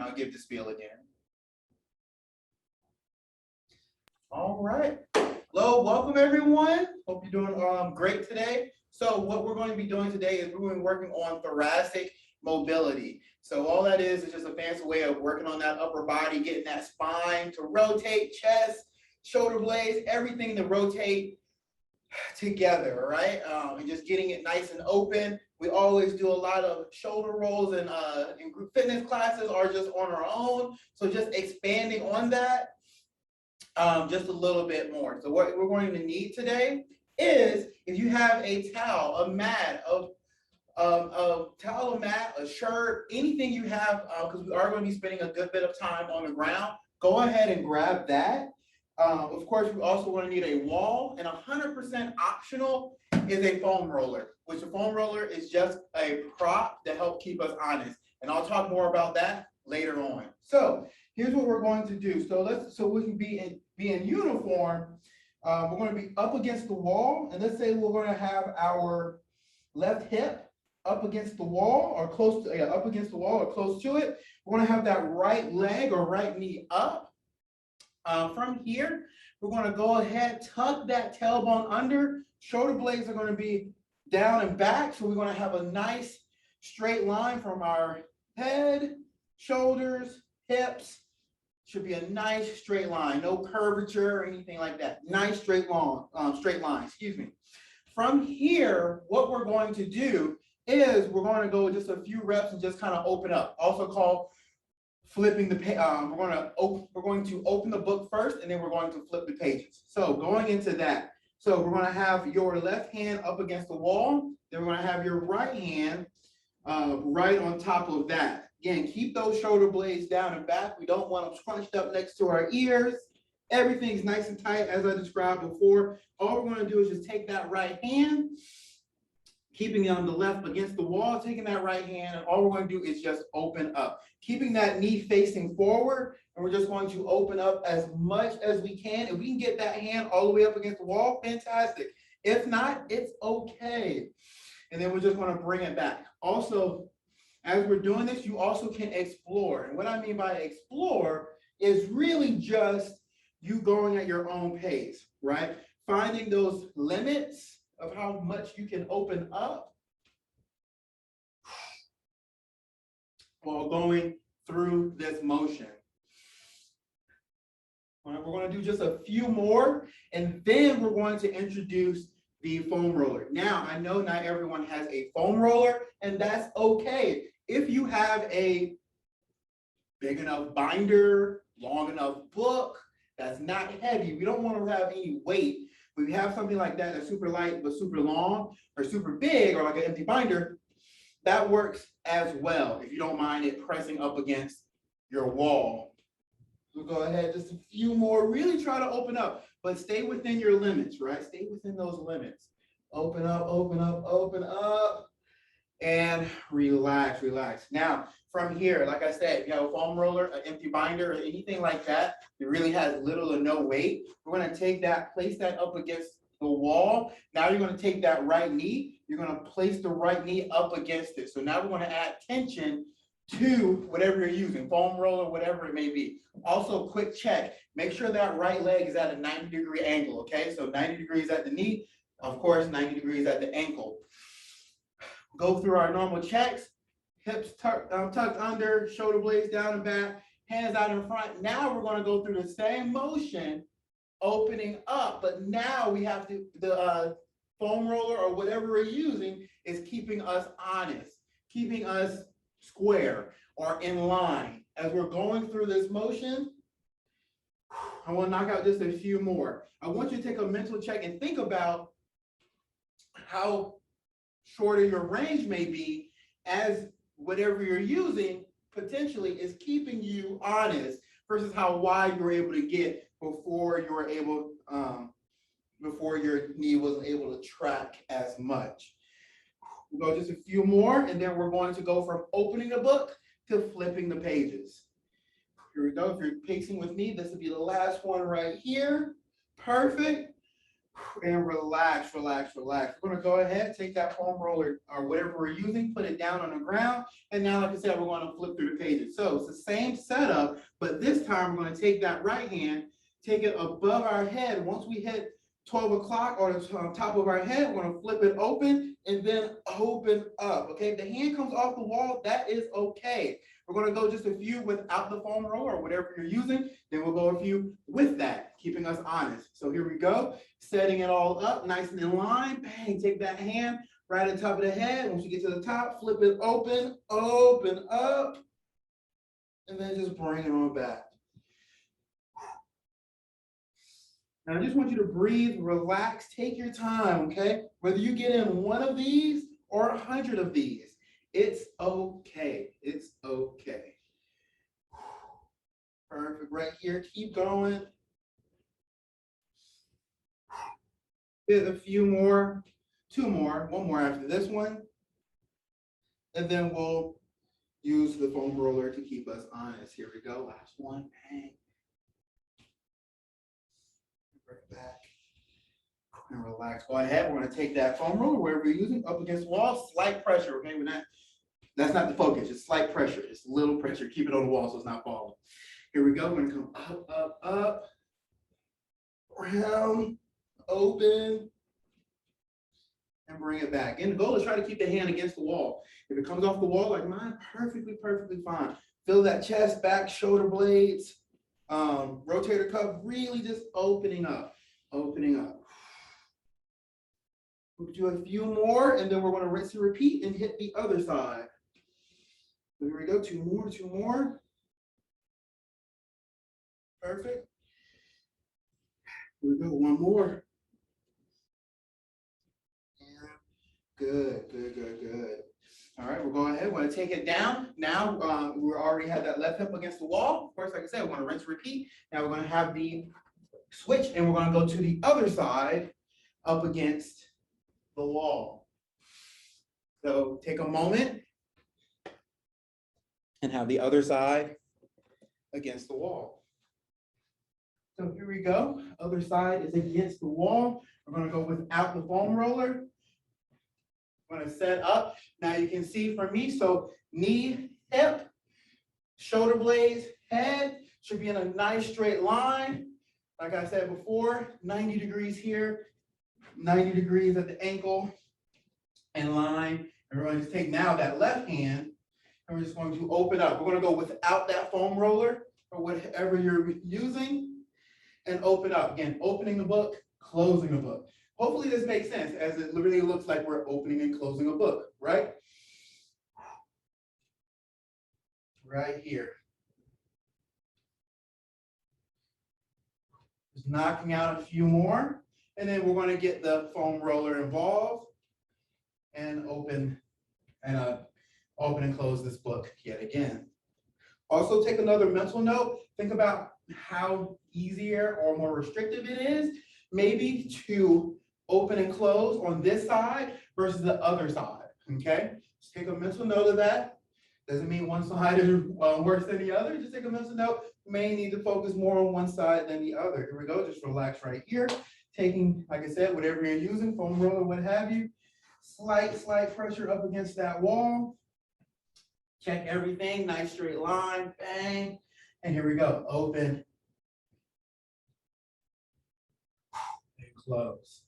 I'll give the spiel again. All right. Hello, welcome everyone. Hope you're doing great today. So what we're going to be doing today is we're going to be working on thoracic mobility. So all that is just a fancy way of working on that upper body, getting that spine to rotate, chest, shoulder blades, everything to rotate together, right? And just getting it nice and open. We always do a lot of shoulder rolls in group fitness classes or just on our own. So just expanding on that just a little bit more. So what we're going to need today is if you have a towel, a mat, a mat, a shirt, anything you have, because we are going to be spending a good bit of time on the ground, go ahead and grab that. Of course, we also want to need a wall, and 100% optional is a foam roller, which a foam roller is just a prop to help keep us honest. And I'll talk more about that later on. So here's what we're going to do. So we can be in uniform. We're going to be up against the wall, and let's say we're going to have our left hip up against the wall or close to up against the wall or close to it. We're going to have that right leg or right knee up. From here, we're going to go ahead, tuck that tailbone under. Shoulder blades are going to be down and back. So we're going to have a nice straight line from our head, shoulders, hips. Should be a nice straight line, no curvature or anything like that. Nice straight line, excuse me. From here, what we're going to do is we're going to go just a few reps and just kind of open up. Also called flipping the page. We're going to open the book first, and then we're going to flip the pages. So going into that, so we're going to have your left hand up against the wall. Then we're going to have your right hand right on top of that. Again, keep those shoulder blades down and back. We don't want them scrunched up next to our ears. Everything's nice and tight, as I described before. All we're going to do is just take that right hand, keeping it on the left against the wall, taking that right hand, and all we're going to do is just open up. Keeping that knee facing forward, and we're just going to open up as much as we can. If we can get that hand all the way up against the wall, fantastic. If not, it's okay. And then we're just going to bring it back. Also, as we're doing this, you also can explore. And what I mean by explore is really just you going at your own pace, right? Finding those limits of how much you can open up while going through this motion. We're going to do just a few more, and then we're going to introduce the foam roller. Now, I know not everyone has a foam roller, and that's okay. If you have a big enough binder, long enough book, that's not heavy, we don't want to have any weight. If we have something like that that's super light but super long or super big, or like an empty binder, that works as well if you don't mind it pressing up against your wall. We'll go ahead, just a few more. Really try to open up, but stay within your limits, right? Stay within those limits. Open up, open up, open up, and relax, relax. Now, from here, like I said, if you have a foam roller, an empty binder, or anything like that, it really has little or no weight. We're going to take that, place that up against the wall. Now you're going to take that right knee, you're going to place the right knee up against it. So now we're going to add tension to whatever you're using, foam roller, whatever it may be. Also, quick check, make sure that right leg is at a 90-degree angle, okay? So 90 degrees at the knee, of course, 90 degrees at the ankle. Go through our normal checks, hips tucked under, shoulder blades down and back, hands out in front. Now we're going to go through the same motion, opening up, but now we have to, the foam roller or whatever we're using is keeping us honest, keeping us square or in line. As we're going through this motion, I want to knock out just a few more. I want you to take a mental check and think about how shorter your range may be, as whatever you're using potentially is keeping you honest versus how wide you're able to get before you were able, before your knee wasn't able to track as much. We'll go just a few more, and then we're going to go from opening the book to flipping the pages. Here we go. If you're pacing with me, this will be the last one right here. Perfect. And relax, relax, relax. We're gonna go ahead, take that foam roller or whatever we're using, put it down on the ground. And now, like I said, we're gonna flip through the pages. So it's the same setup, but this time we're gonna take that right hand, take it above our head. Once we hit 12 o'clock or the top of our head, we're gonna flip it open and then open up, okay? If the hand comes off the wall, that is okay. We're gonna go just a few without the foam roller or whatever you're using, then we'll go a few with that, keeping us honest. So here we go, setting it all up, nice and in line, bang, take that hand right at the top of the head. Once you get to the top, flip it open, open up, and then just bring it on back. Now, I just want you to breathe, relax, take your time, okay? Whether you get in one of these or 100 of these, it's okay. It's okay. Perfect, right here. Keep going. There's a few more, two more, one more after this one. And then we'll use the foam roller to keep us honest. Here we go, last one, bang. Bring it back. And relax. Go ahead. We're going to take that foam roller, wherever you're using, up against the wall. Slight pressure. Okay, that's not the focus. It's slight pressure. It's little pressure. Keep it on the wall so it's not falling. Here we go. We're going to come up, up, up, round, open, and bring it back. And the goal is try to keep the hand against the wall. If it comes off the wall like mine, perfectly, perfectly fine. Feel that chest, back, shoulder blades, rotator cuff, really just opening up, opening up. We'll do a few more, and then we're going to rinse and repeat and hit the other side. So here we go, two more, two more. Perfect. Here we go, one more. Yeah. Good, good, good, good. All right, we'll go ahead. We're going to take it down. Now, we already had that left hip against the wall. Of course, like I said, we're going to rinse and repeat. Now we're going to have the switch, and we're going to go to the other side up against the wall. So take a moment and have the other side against the wall. So here we go. Other side is against the wall. We're going to go without the foam roller. I'm going to set up. Now you can see for me, so knee, hip, shoulder blades, head should be in a nice straight line. Like I said before, 90 degrees here, 90 degrees at the ankle and line. And we're going to just take now that left hand and we're just going to open up. We're going to go without that foam roller or whatever you're using and open up. Again, opening the book, closing the book. Hopefully this makes sense as it literally looks like we're opening and closing a book, right? Right here. Just knocking out a few more. And then we're going to get the foam roller involved and open and close this book yet again. Also take another mental note. Think about how easier or more restrictive it is maybe to open and close on this side versus the other side, okay? Just take a mental note of that. Doesn't mean one side is worse than the other. Just take a mental note. You may need to focus more on one side than the other. Here we go. Just relax right here. Taking, like I said, whatever you're using, foam roller, what have you. Slight pressure up against that wall. Check everything. Nice straight line. Bang. And here we go. Open. And close.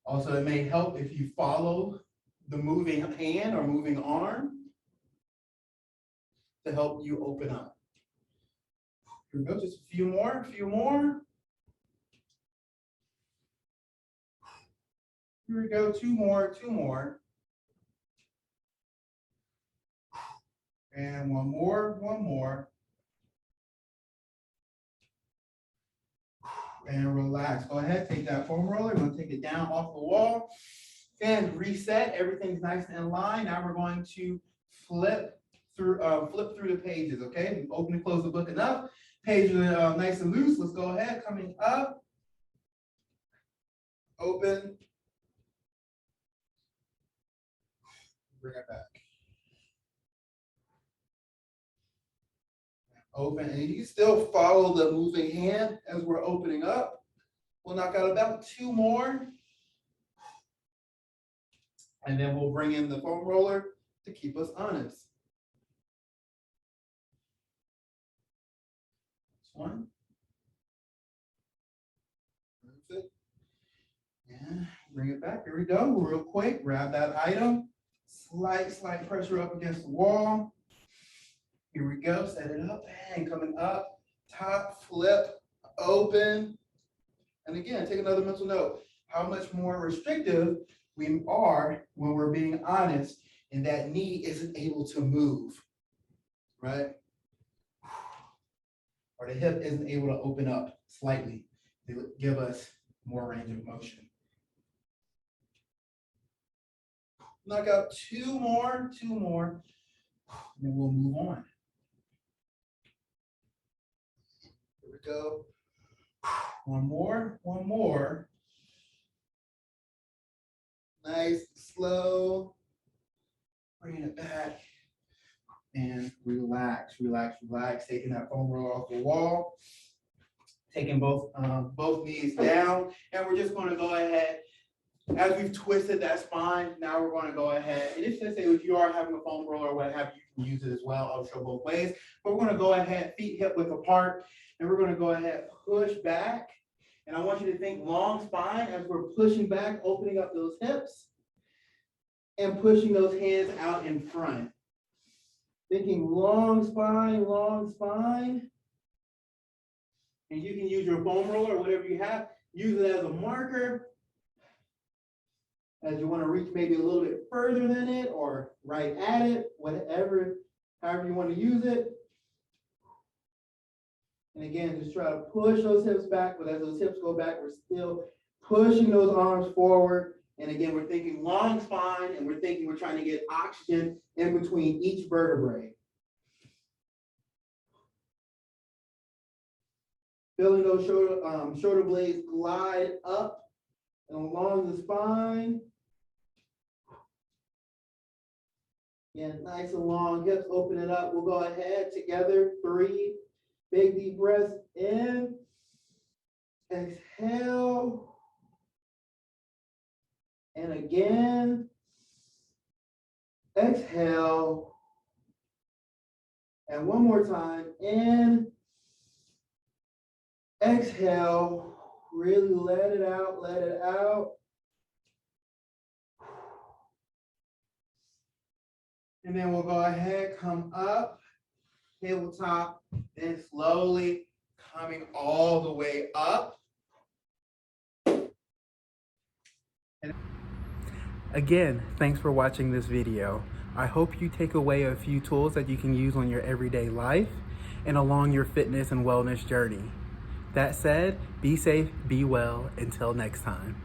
Also, it may help if you follow the moving hand or moving arm to help you open up. Here we go, just a few more, Here we go, two more. And one more. And relax. Go ahead, take that foam roller. We're going to take it down off the wall and reset. Everything's nice and in line. Now we're going to flip through the pages, okay? We've opened and closed the book enough. Pages are nice and loose. Let's go ahead. Coming up. Open. Bring it back. Open, and you can still follow the moving hand as we're opening up. We'll knock out about 2 more. And then we'll bring in the foam roller to keep us honest. This one. Perfect. And bring it back. Here we go. Real quick. Grab that item. Slight pressure up against the wall. Here we go. Set it up. And coming up. Top, flip, open. And again, take another mental note. How much more restrictive we are when we're being honest and that knee isn't able to move, right? Or the hip isn't able to open up slightly to give us more range of motion. Knock out 2 more, and then we'll move on. Here we go. One more. Nice, slow. Bringing it back. And relax. Taking that foam roller off the wall. Taking both knees down. And we're just going to go ahead. As we've twisted that spine, now we're going to go ahead. And it's just say if you are having a foam roller or what have you, can use it as well. I'll show both ways. But we're going to go ahead, feet hip width apart. And we're going to go ahead, push back. And I want you to think long spine as we're pushing back, opening up those hips and pushing those hands out in front. Thinking long spine. And you can use your foam roller or whatever you have. Use it as a marker as you want to reach maybe a little bit further than it or right at it, whatever, however you want to use it. And again, just try to push those hips back, but as those hips go back, we're still pushing those arms forward. And again, we're thinking long spine, and we're trying to get oxygen in between each vertebrae. Feeling those shoulder blades glide up and along the spine. Again, nice and long, hips open it up. We'll go ahead together, 3. Big deep breaths in, exhale, and again, exhale, and one more time, in, exhale, really let it out. And then we'll go ahead, come up, tabletop, then slowly coming all the way up. Again, thanks for watching this video. I hope you take away a few tools that you can use on your everyday life and along your fitness and wellness journey. That said, be safe, be well, until next time.